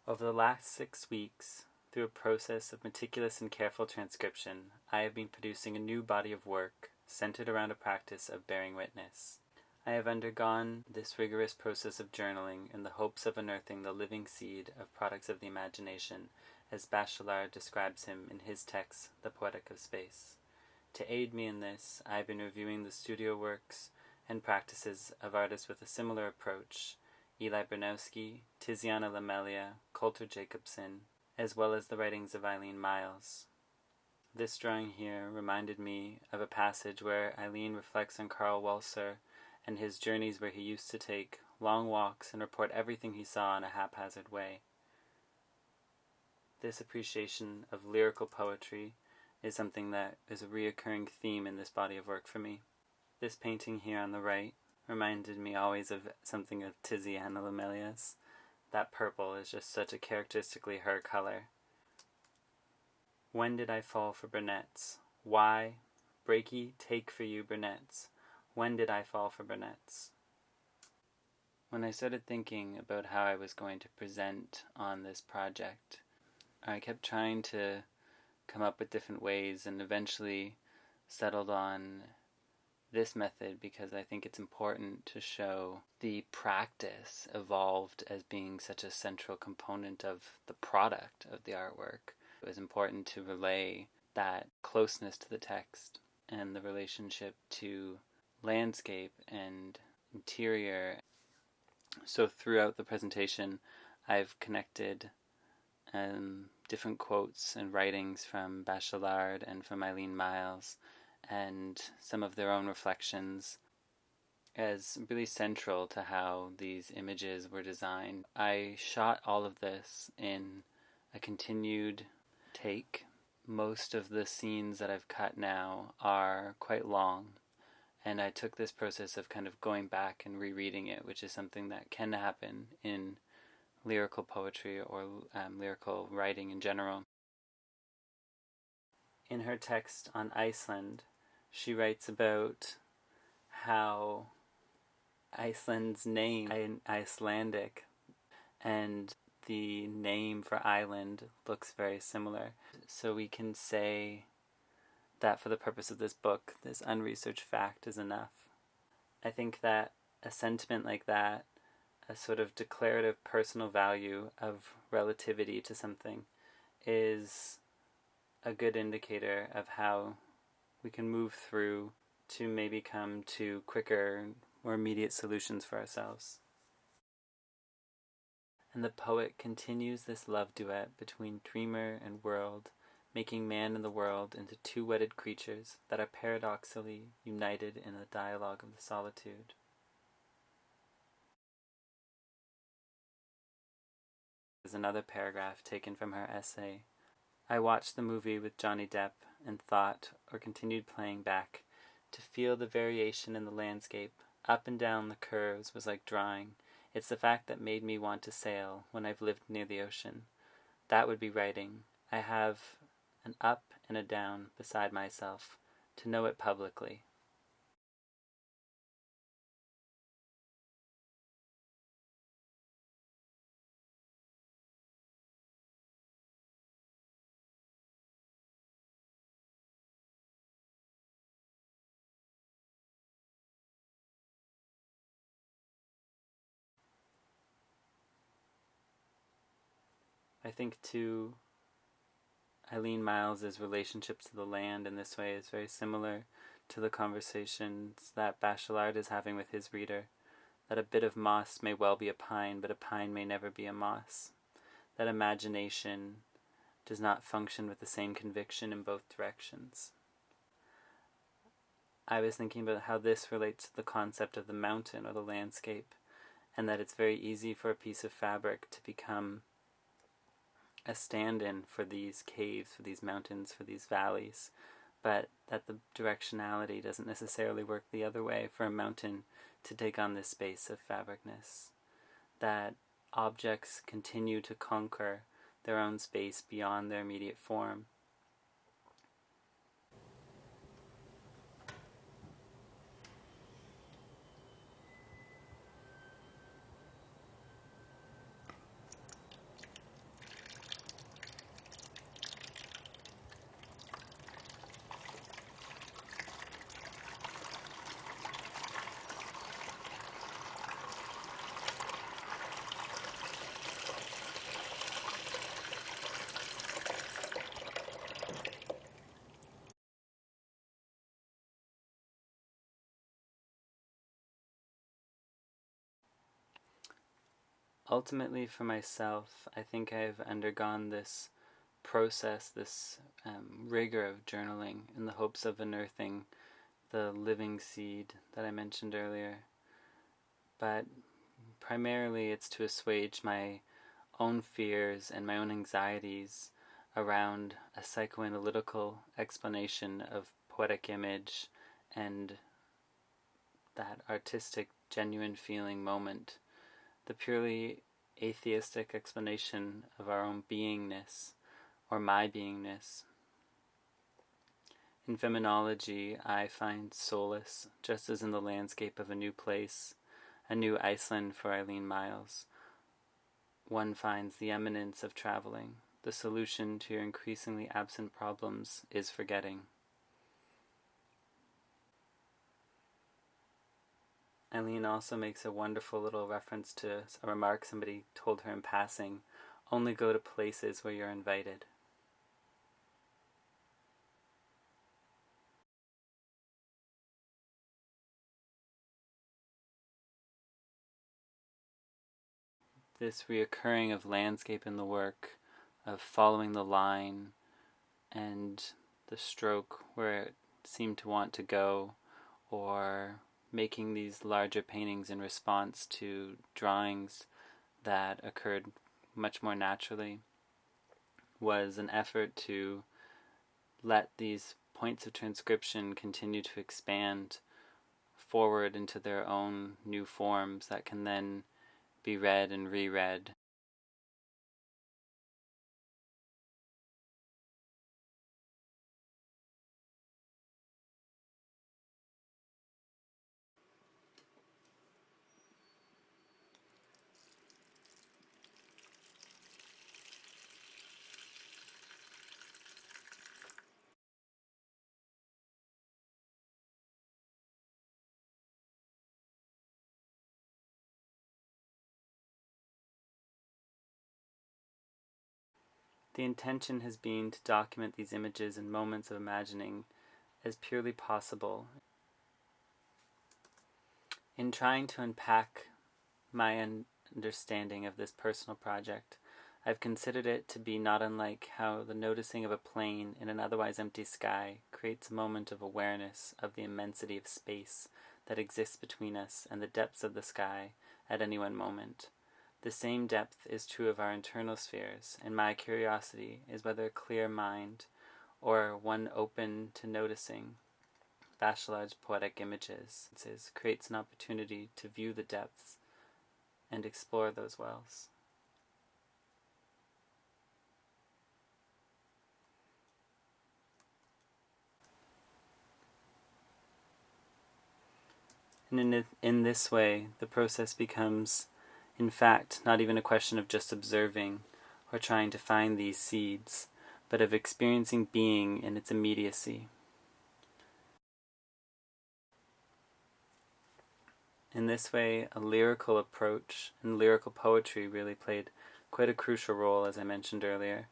Over the last 6 weeks, through a process of meticulous and careful transcription, I have been producing a new body of work centered around a practice of bearing witness. I have undergone this rigorous process of journaling in the hopes of unearthing the living seed of products of the imagination, as Bachelard describes him in his text, The Poetic of Space. To aid me in this, I have been reviewing the studio works and practices of artists with a similar approach, Eli Bernowski, Tiziana Lamelia, Coulter Jacobson, as well as the writings of Eileen Myles. This drawing here reminded me of a passage where Eileen reflects on Karl Walser and his journeys where he used to take long walks and report everything he saw in a haphazard way. This appreciation of lyrical poetry is something that is a reoccurring theme in this body of work for me. This painting here on the right reminded me always of something of Tiziana Lamelia's. That purple is just such a characteristically her color. When did I fall for brunettes? Why? Breaky, take for you brunettes. When did I fall for brunettes? When I started thinking about how I was going to present on this project, I kept trying to come up with different ways and eventually settled on this method because I think it's important to show the practice evolved as being such a central component of the product of the artwork. It was important to relay that closeness to the text and the relationship to landscape and interior. So throughout the presentation, I've connected different quotes and writings from Bachelard and from Eileen Myles and some of their own reflections as really central to how these images were designed. I shot all of this in a continued take. Most of the scenes that I've cut now are quite long, and I took this process of kind of going back and rereading it, which is something that can happen in lyrical poetry or lyrical writing in general. In her text on Iceland, she writes about how Iceland's name is Icelandic and the name for island looks very similar. So we can say that for the purpose of this book, this unresearched fact is enough. I think that a sentiment like that, a sort of declarative personal value of relativity to something, is a good indicator of how we can move through to maybe come to quicker, more immediate solutions for ourselves. And the poet continues this love duet between dreamer and world, making man and the world into two wedded creatures that are paradoxically united in the dialogue of the solitude. There's another paragraph taken from her essay. I watched the movie with Johnny Depp and thought, or continued playing back, to feel the variation in the landscape, up and down the curves, was like drawing. It's the fact that made me want to sail when I've lived near the ocean. That would be writing. I have an up and a down beside myself, to know it publicly. I think, too, Eileen Myles' relationship to the land in this way is very similar to the conversations that Bachelard is having with his reader, that a bit of moss may well be a pine, but a pine may never be a moss, that imagination does not function with the same conviction in both directions. I was thinking about how this relates to the concept of the mountain or the landscape, and that it's very easy for a piece of fabric to become a stand-in for these caves, for these mountains, for these valleys, but that the directionality doesn't necessarily work the other way for a mountain to take on this space of fabricness, that objects continue to conquer their own space beyond their immediate form. ultimately for myself, I think I've undergone this process, this rigor of journaling in the hopes of unearthing the living seed that I mentioned earlier. But primarily it's to assuage my own fears and my own anxieties around a psychoanalytical explanation of poetic image and that artistic, genuine feeling moment, the purely atheistic explanation of our own beingness, or my beingness. In feminology, I find solace, just as in the landscape of a new place, a new Iceland for Eileen Myles. One finds the eminence of traveling. The solution to your increasingly absent problems is forgetting. Eileen also makes a wonderful little reference to a remark somebody told her in passing: only go to places where you're invited. This reoccurring of landscape in the work, of following the line and the stroke where it seemed to want to go, or making these larger paintings in response to drawings that occurred much more naturally, was an effort to let these points of transcription continue to expand forward into their own new forms that can then be read and reread. The intention has been to document these images and moments of imagining as purely possible. In trying to unpack my understanding of this personal project, I've considered it to be not unlike how the noticing of a plane in an otherwise empty sky creates a moment of awareness of the immensity of space that exists between us and the depths of the sky at any one moment. The same depth is true of our internal spheres, and my curiosity is whether a clear mind, or one open to noticing Bachelard's poetic images, creates an opportunity to view the depths and explore those wells. And in this way, the process becomes, in fact, not even a question of just observing or trying to find these seeds, but of experiencing being in its immediacy. In this way, a lyrical approach and lyrical poetry really played quite a crucial role, as I mentioned earlier.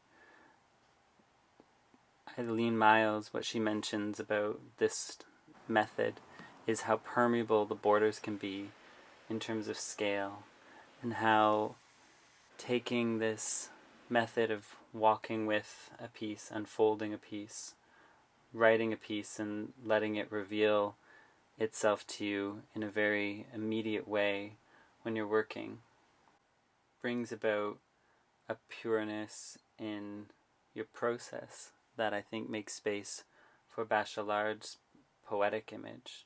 Eileen Myles, what she mentions about this method is how permeable the borders can be in terms of scale, and how taking this method of walking with a piece, unfolding a piece, writing a piece, and letting it reveal itself to you in a very immediate way when you're working, brings about a pureness in your process that I think makes space for Bachelard's poetic image.